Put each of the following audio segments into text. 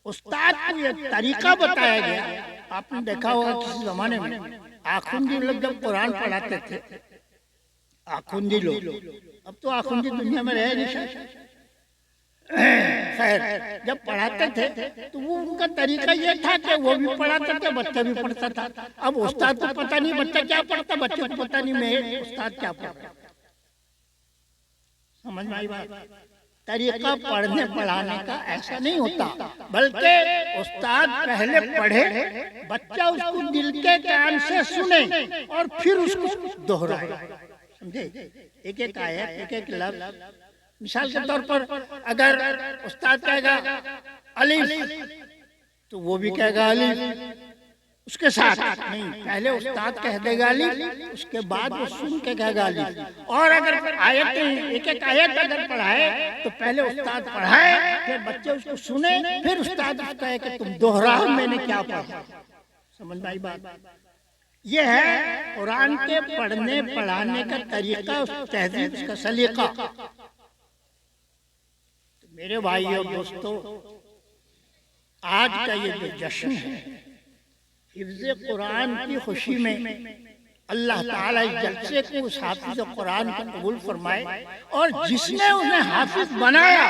उस्ताद को ये तरीका बताया गया। आपने देखा होगा किसी जमाने में आखुंदी लोग जब कुरान पढ़ाते थे, आखुंदी लोग, अब तो आखुंदी दुनिया में रहे नहीं, खैर जब पढ़ाते थे तो वो उनका तरीका ये था कि वो भी पढ़ाते थे, बच्चा भी पढ़ता था। अब उस्ताद को पता नहीं बच्चा क्या पढ़ता, बच्चे को पता नहीं मैं उस्ताद क्या पढ़ता। समझ में आई बात? तरीका पढ़ने पढ़ाने का ऐसा नहीं होता, बल्कि उस्ताद पहले पढ़े, बच्चा उसको दिल के कान से सुने और फिर उसको दोहराए। समझे? एक एक आयत, एक एक लफ्ज। मिसाल के तौर पर अगर उस्ताद कहेगा अलिफ तो वो भी कहेगा अलिफ उसके साथ नहीं, पहले उस्ताद कह देगा अलिफ, उसके बाद वो सुन के कहेगा अलिफ। और अगर आयतें एक एक आयत अगर पढ़ाए तो पहले उस्ताद पढ़ाए, फिर बच्चे उसको सुने, फिर उस्ताद कहे कि तुम दोहराओ मैंने क्या पढ़ा। समझ में आई बात? ये है कुरान के पढ़ने पढ़ाने का तरीका, तहजीब, उसका सलीका। मेरे भाई और दोस्तों, आज का ये जो जश्न है हिफ्ज़े कुरान की खुशी में, अल्लाह ताला इस जलसे को उस हाफिज़ कुरान को कबूल फरमाए, और जिसने उन्हें हाफिज बनाया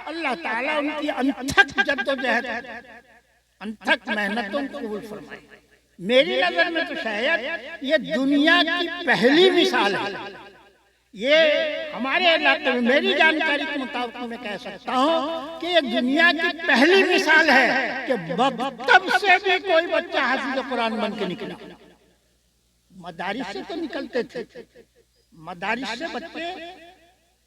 अल्लाह ताला उनकी अनथक जद्दोजहद, अनथक मेहनतों को कबूल फरमाए। मेरी नजर में तो शायद ये दुनिया की पहली मिसाल है। ये हमारे इलाके में मेरी जानकारी के मुताबिक मैं कह सकता हूँ कि ये दुनिया की पहली मिसाल है कि मकतब से भी कोई बच्चा हाफिज कुरान बन के निकला। मदारिस से तो निकलते थे, मदारिस से बच्चे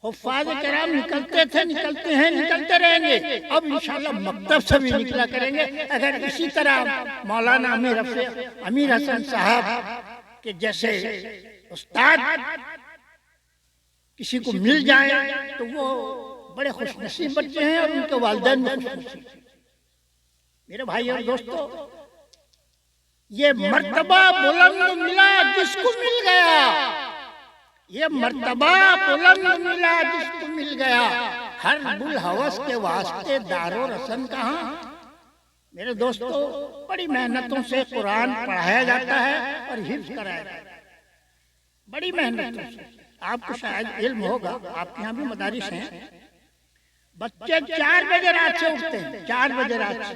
हुफ्फाज़ किराम निकलते थे, निकलते हैं, निकलते रहेंगे। अब इंशाल्लाह मकतब से भी निकला करेंगे अगर इसी तरह मौलाना अमीर हसन साहब के जैसे उस्ताद किसी को मिल जाए तो वो बड़े खुशनसीब बच्चे हैं और उनके वालिदैन भी खुशनसीब। मेरे भाई और दोस्तों, ये मर्तबा बुलंद मिला जिसको मिल गया, ये मर्तबा बुलंद मिला जिसको मिल गया, हर बुल हवस के वास्ते दारो रसन कहाँ। मेरे दोस्तों, बड़ी मेहनतों से कुरान पढ़ाया जाता है और हिफ्ज कराया जाता है, बड़ी मेहनतों से। आपको शायद इल्म होगा, आपके यहाँ भी मदारिस हैं, बच्चे 4 बजे रात से उठते हैं, 4 बजे रात से,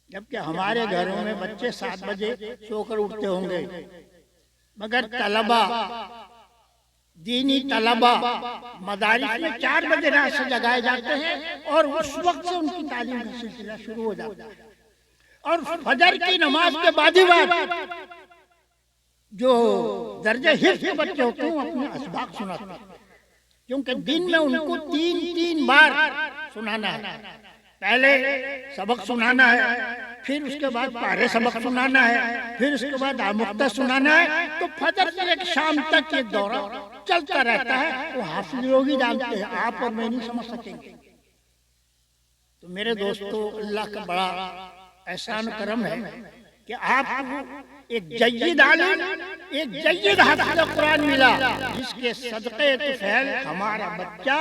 जबकि हमारे घरों में बच्चे 7 बजे सोकर उठते होंगे। मगर तलबा, दीनी तलबा मदारिस में 4 बजे रात से जगाए जाते हैं और उस वक्त से उनकी तालीम का सिलसिला शुरू हो जाता है। और फजर की नमाज के बाद ही जो दर्जे हिफ्ज़ के बच्चे होते हैं अपने असबाक सुनाते हैं, क्योंकि दिन में उनको 3 बार सुनाना है। पहले सबक सुनाना है, फिर उसके बाद पारे सबक सुनाना है, फिर उसके बाद आमुक्ता सुनाना है। तो फजर से एक शाम तक ये दौरा चलता रहता है। वो हाफिज लोग ही जानते हैं, आप और मैं नहीं समझ सकेंगे। तो मेरे दोस्तों, अल्लाह का बड़ा एहसान करम है कि आपको एक जय्यद आलिम, एक जय्यद हाफिज कुरान मिला, जिसके सदक़े तुफैल हमारा बच्चा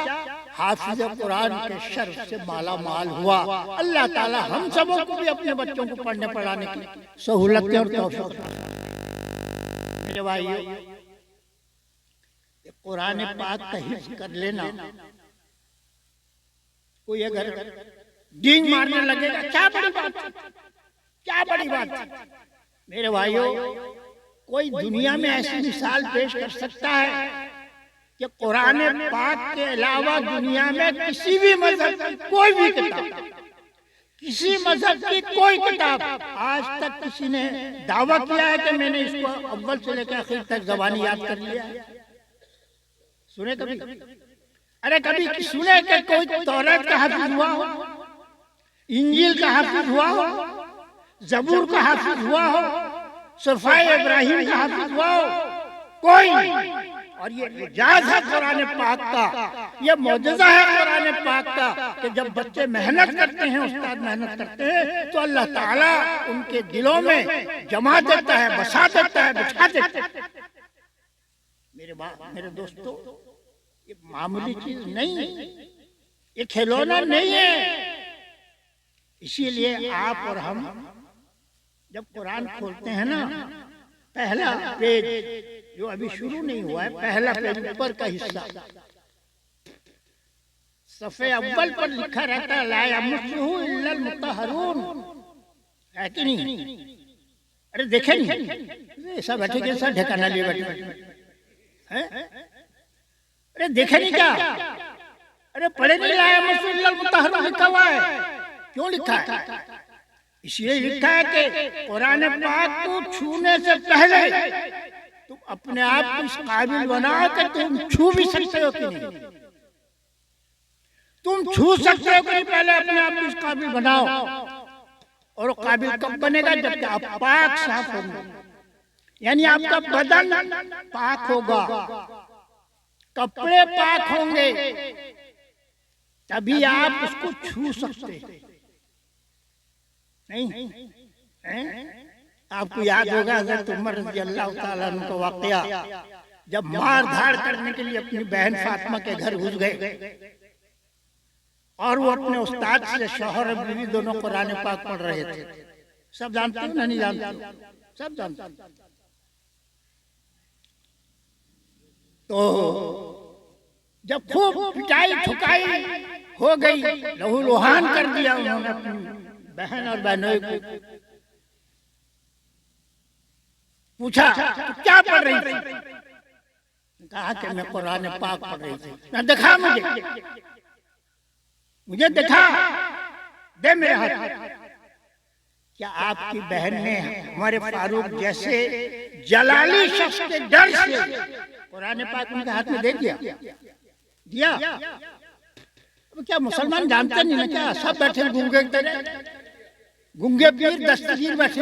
हाफिज कुरान के शर्फ से माला माल हुआ। अल्लाह ताला हम सबों को भी अपने बच्चों को पढ़ने पढ़ाने की सहूलत और तौफीक। मेरे भाइयों, कुरान पाक का हिफ्ज़ कर लेना, कोई अगर डींग मारने लगेगा क्या बड़ी बात, क्या बड़ी बात। मेरे भाइयों, कोई दुनिया में ऐसी मिसाल पेश कर सकता है कि कुरान पाक के अलावा दुनिया में किसी भी मजहब की कोई भी किताब, किसी मजहब की कोई किताब आज तक किसी ने दावा किया है कि मैंने इसको अव्वल से लेकर आखिर तक ज़बानी याद कर लिया? सुने कभी? अरे कभी सुने कि कोई तौरात का हाफिज हुआ हो, इंजील का हाफिज हुआ हो, ज़बूर का हाफिज हुआ हो, सुफ़ाए इब्राहिम का हाफिज हुआ हो? कोई नहीं। और ये इजाज़ है कुरान पाक का, ये मौजज़ा है कुरान पाक का कि जब बच्चे मेहनत करते हैं, उस्ताद मेहनत करते हैं, तो अल्लाह ताला उनके दिलों में जमा देता है, बसा देता है, बिठा देता है। मेरे दोस्तों, ये मामूली चीज नहीं है, ये खिलौना नहीं है। इसीलिए आप और हम जब कुरान खोलते हैं ना, पहला पेज जो अभी शुरू नहीं हुआ है, पहला पेज ऊपर का हिस्सा सफ़े अव्वल पर लिखा रहता है ला यमस्सुहु इल्लल मुत्तहरून, है कि नहीं? अरे देखे नहीं, ऐसा बैठे कैसा ढकाना लिए बैठे हैं? अरे देखे नहीं क्या? अरे पढ़े नहीं ला यमस्सुहु इल्लल मुत्तहरून लिखा हुआ है। क्यों लिखा है? इसलिए लिखा है कि कुरान पाक को छूने से पहले तुम अपने आप को इस काबिल बनाओ कि तुम छू भी सकते हो कि नहीं। तुम छू सकते हो कि नहीं, पहले अपने आप को इस काबिल बनाओ। और काबिल कब बनेगा? जब आप पाक साफ होंगे, यानी आपका बदन पाक होगा, कपड़े पाक होंगे, तभी आप उसको छू सकते नहीं हैं? आपको याद होगा हज़रत उमर रज़ियल्लाहु ताला अन्हु का वाक़या, जब मार धाड़ करने के लिए अपनी बहन फातिमा के घर घुस गए और वो अपने उस्ताद से शौहर और बीवी दोनों कुरान पाक पढ़ रहे थे। सब जानते हो ना? नहीं जानते? सब जानते। तो जब खूब पिटाई ठुकाई हो गई, लहू लुहान कर दिया उन्होंने अपनी बहन और बहनों को, पूछा तो क्या पढ़ रही थी? कहा कि मैं कुरान पाक पढ़ रही थी। ना दिखा मुझे दिखा, दे मेरे हाथ। क्या आपकी बहन ने हमारे फारूक जैसे जलाली शख्स के डर से कुरान पाक उनके हाथ में दे दिया? अब क्या मुसलमान जानते नहीं ना क्या? सब बैठे गूंगे तरह, गूंगे पीर दस्तगीर बैठे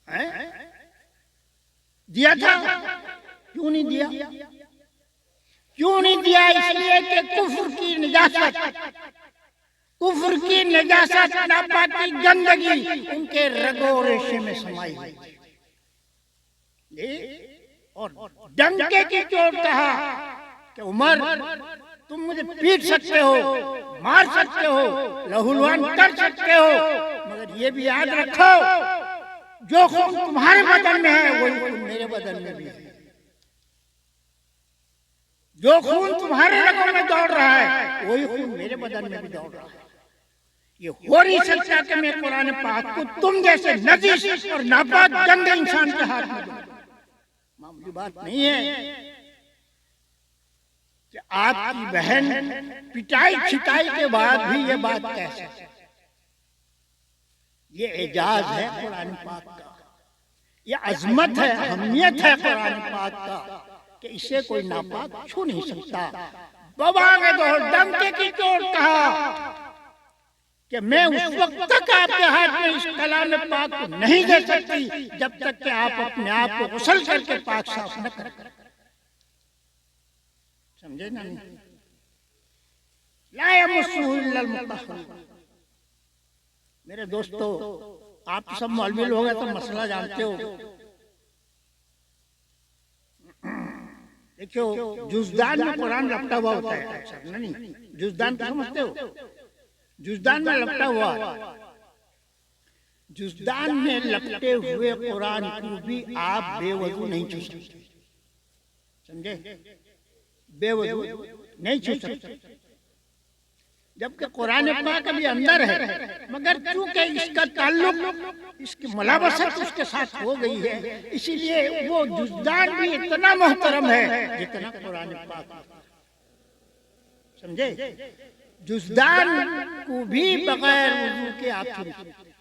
हैं। दिया था? क्यों नहीं दिया? क्यों नहीं दिया? इसलिए कि कुफ्र की निजासत, कुफ्र की निजासत, नापाकी, गंदगी उनके रगो रेशे में समाई हुई। और डंके की चोट कहा कि उमर तुम मुझे पीट सकते हो, मार सकते हो, लहूलुहान कर सकते हो, मगर ये भी याद रखो जो खून तुम्हारे बदन में है वही खून मेरे बदन में भी है। जो खून तुम्हारे रगों में दौड़ रहा है वही खून मेरे बदन में भी दौड़ रहा है। ये हो नहीं सकता कि मैं कुरान पाक को तुम जैसे नजीस और नापाक गंदे इंसान के हाथ में दूं। मामूली बात नहीं है कि आपकी बहन पिटाई छिटाई के बाद भी ये बात कैसे? ये एजाज है कुरान पाक का, ये अजमत है, अहमियत है कुरान पाक का कि इसे कोई नापाक छू नहीं सकता। बाबा ने तो डंके की चोट कहा कि मैं उस वक्त तक आपके हाथ में इस कलाम पाक को नहीं दे सकती जब तक कि आप अपने आप को गुस्ल करके पाक साफ न करें। समझे ना? ला यमस्सुहु इल्लल मुत्तहरून। मेरे दोस्तों, आप सब मौलवी लोग हैं तो मसला जानते हो। देखो, जुज़दान में कुरान लपटा हुआ होता है, अच्छा नहीं? जुज़दान को समझते हो? जुज़दान में लपटा हुआ, जुज़दान में लपटे हुए कुरान को भी आप बेवजू नहीं छू सकते। समझे? बेवजू नहीं छू सकते, जबकि कुरान पाक अभी अंदर है, मगर चूंकि इसका ताल्लुक, इसकी मुलाबसत उसके साथ हो गई है, इसीलिए वो जुज़दान भी इतना मोहतरम है जितना कुरान पाक। समझे? जुज़दान को भी बगैर वुज़ू के आप छू सकते।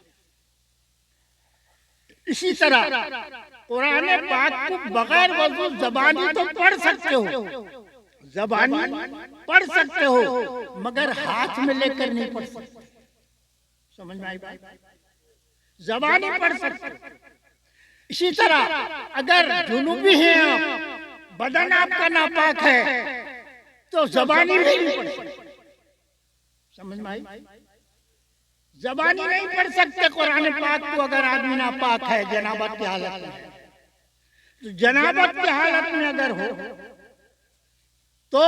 इसी तरह कुरान पाक को बगैर वुज़ू ज़बानी तो पढ़ सकते हो, ज़बानी पढ़ सकते हो, मगर हाथ में लेकर नहीं पढ़ सकते। समझ में आई बात? ज़बानी पढ़ सकते। इसी तरह अगर जुनूबी हैं आप, बदन आपका नापाक है, तो ज़बानी नहीं पढ़ सकते। समझ में आई? ज़बानी नहीं पढ़ सकते कुरान पाक को अगर आदमी नापाक है, जनाबत की हालत में है। तो जनाबत की हालत में अगर हो तो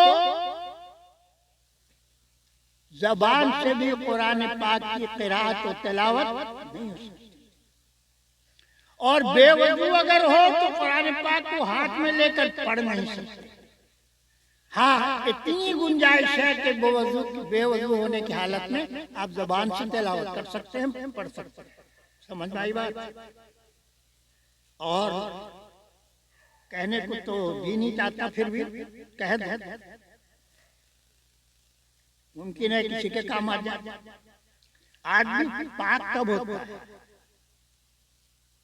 जबान से भी कुरान पाक की क़िराअत और तिलावत नहीं हो सकती। और बेवजू अगर हो तो कुरान पाक को हाथ में लेकर पढ़ नहीं सकते। हाँ, इतनी गुंजाइश है कि बेवजू होने की हालत में आप जबान से तिलावत कर सकते हैं, पढ़ सकते हैं। समझ में आई बात? और कहने को तो भी नहीं चाहता, फिर भी कह दे, मुमकिन है किसी के काम आ जाए। आदमी पाक कब होता है,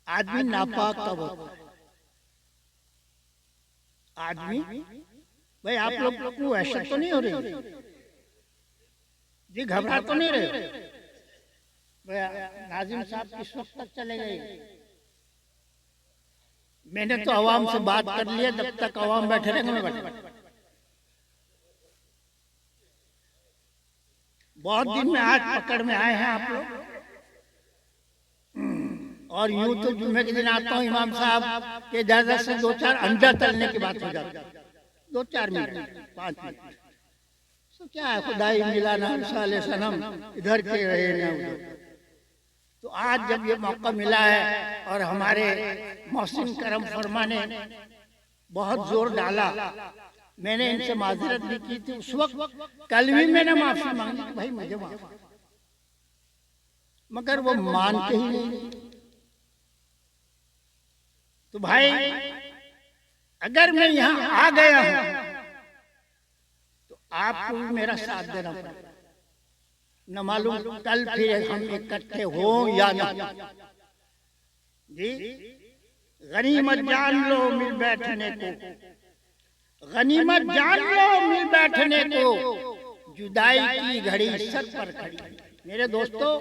आदमी नापाक कब होता है? आदमी, भाई आप लोग को वहशत तो नहीं हो रही जी? घबरा तो नहीं रहे? नाजिम साहब किस वक्त तक चले गए? मैंने तो अवाम से बात कर लिया, जब तक अवाम बैठे रहेंगे मैं बैठे। बहुत दिन में आज पकड़ में आए हैं आप लोग। और यूं तो जुम्मे के दिन आता हूँ इमाम साहब के इजाजत से 2-4 अंडा तलने की बात हो जाती है, 2-4 मिनट 5 मिनट। तो क्या है, खुदाई मिला ना साले सनम, इधर के रहे ना उधर। तो आज जब ये मौका मिला है और हमारे मोहसिन करम फरमा ने बहुत जोर डाला, मैंने इनसे माजरत भी की थी उस वक्त। कल भी मैंने माफी मांगी, भाई मुझे माफ, मगर वो मानते ही नहीं। तो भाई अगर मैं यहाँ आ गया हूं तो आपको भी मेरा साथ देना पड़ेगा। न मालूम कल फिर हम इकट्ठे हो या ना जी। गनीमत जान लो मिल बैठने को, गनीमत जान लो मिल बैठने को, जुदाई की घड़ी सर पर खड़ी। मेरे दोस्तों,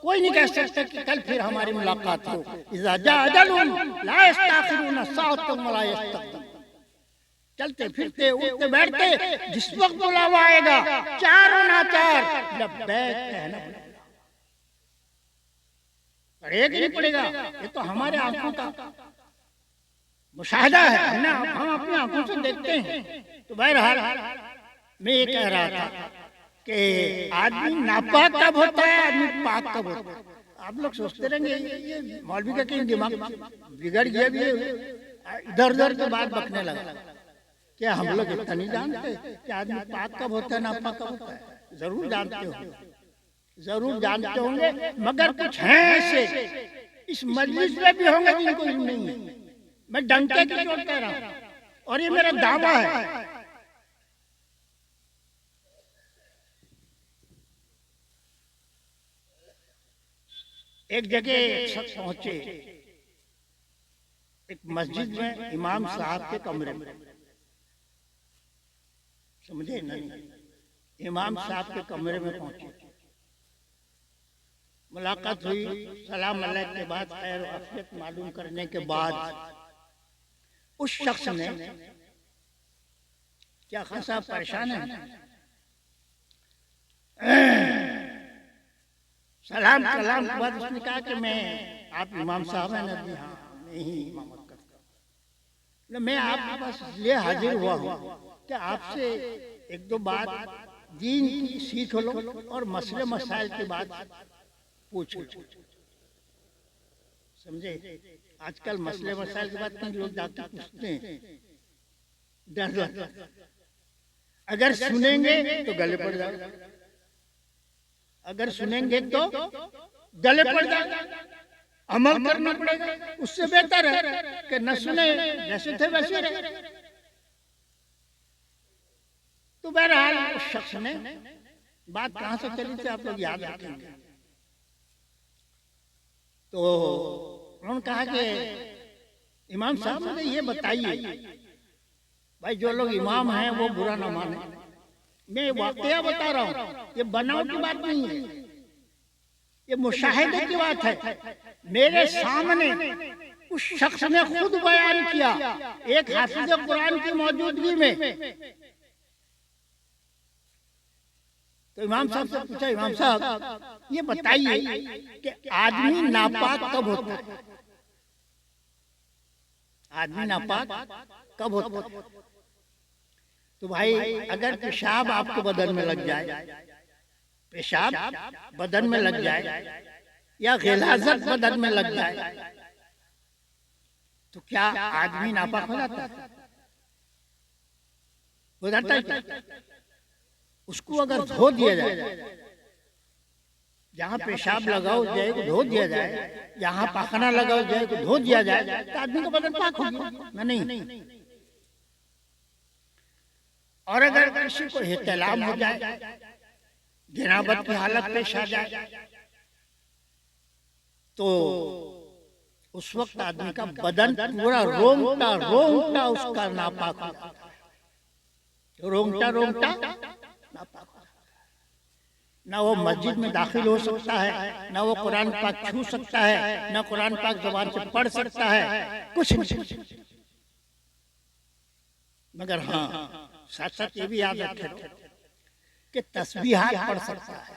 कोई नहीं कह सकता कि कल फिर हमारी मुलाकात हो। इज़ा जा अजलुहुम ला यस्तअखिरून साअतन वला यस्तक़दिमून। चलते फिरते उठते बैठते जिस वक्त बुलावा आएगा, चारों नाचार लब्बैक कहना पड़ेगा। नहीं पड़ेगा, ये तो हमारे आंखों का मुशाहिदा है ना, हम अपनी आंखों से देखते हैं। तो बहरहाल मैं ये कह रहा था कि आदमी नापाक कब होता है, आदमी पाक कब होता है। आप लोग सोचते रहेंगे ये मौलवी का कहीं दिमाग बिगड़ गया, भी इधर उधर की बात बकने लगा। क्या हम लोग इतना नहीं जानते कि आदमी पाक कब होता है, नापाक कब होता है? जरूर जानते हो, जरूर जानते होंगे, मगर कुछ हैं ऐसे इस मजलिस में भी होंगे जिनको इल्म नहीं है। मैं डंके की चोट कह रहा हूं और ये मेरा दावा है। एक जगह एक शख्स पहुंचे, एक मस्जिद में इमाम साहब के कमरे में, समझे नहीं, इमाम साहब के कमरे में पहुंचे, मुलाकात हुई, सलाम अलैक के बाद खैर आफियत मालूम करने के बाद उस शख्स ने क्या खासा परेशान है, सलाम कलाम के बाद उसने कहा कि मैं, आप इमाम साहब हैं ना? हाँ, मैं ही इमामत करता हूँ। मैं आपके पास इसलिए हाजिर हुआ हूँ कि आपसे एक दो बात दीन की सीख लो और मसले मसाइल की बात पूछो। समझे? आजकल मसले मसाइल की बात कई लोग जाके पूछते हैं, डर। अगर सुनेंगे तो गले पड़ जाओ, अगर सुनेंगे तो गले पड़ जाओ, अमल करना पड़ेगा। उससे बेहतर है कि न सुने, जैसे थे वैसे रहे। तो बहरहाल उस शख्स ने, बात कहां से चली थी आप लोग याद रखेंगे, तो उन्होंने कहा कि इमाम साहब मुझे ये बताइए, भाई जो लोग इमाम हैं वो बुरा ना माने, मैं वाकया बता रहा हूँ, ये बनावटी बात नहीं है, ये मुशाहिदे की बात है। मेरे सामने उस शख्स ने खुद बयान किया, एक हाफिज कुरान की मौजूदगी में। तो इमाम साहब से पूछा, इमाम साहब ये बताइए कि आदमी नापाक कब होता है? आदमी नापाक कब होता है? तो भाई अगर पेशाब आपको बदन में लग जाए पेशाब बदन में लग जाए या गिलाजत बदन में लग जाए तो क्या आदमी नापाक हो जाता है? हो जाता है क्या? उसको अगर धो दिया जाए, जहाँ पेशाब लगाओ जाए को धो दिया जाए, जहाँ पाखना लगाओ जाए को धो दिया जाए, तो आदमी का बदन पाक हो गया। नहीं। और अगर किसी को इहतिलाम हो जाए, जनाबत की हालत पेश आ जाए, तो उस वक्त आदमी का बदन पूरा रोंगटा उसका नापाक हो जाता है। रोंगटा नापाक हो जाता है। ना वो मस्जिद में दाखिल हो सकता है, ना वो कुरान पाक छू सकता है, ना कुरान पाक जुबान से पढ़ सकता है, कुछ नहीं। मगर हाँ, साथ साथ ये भी याद रखें कि तस्बीहात पढ़ सकता है,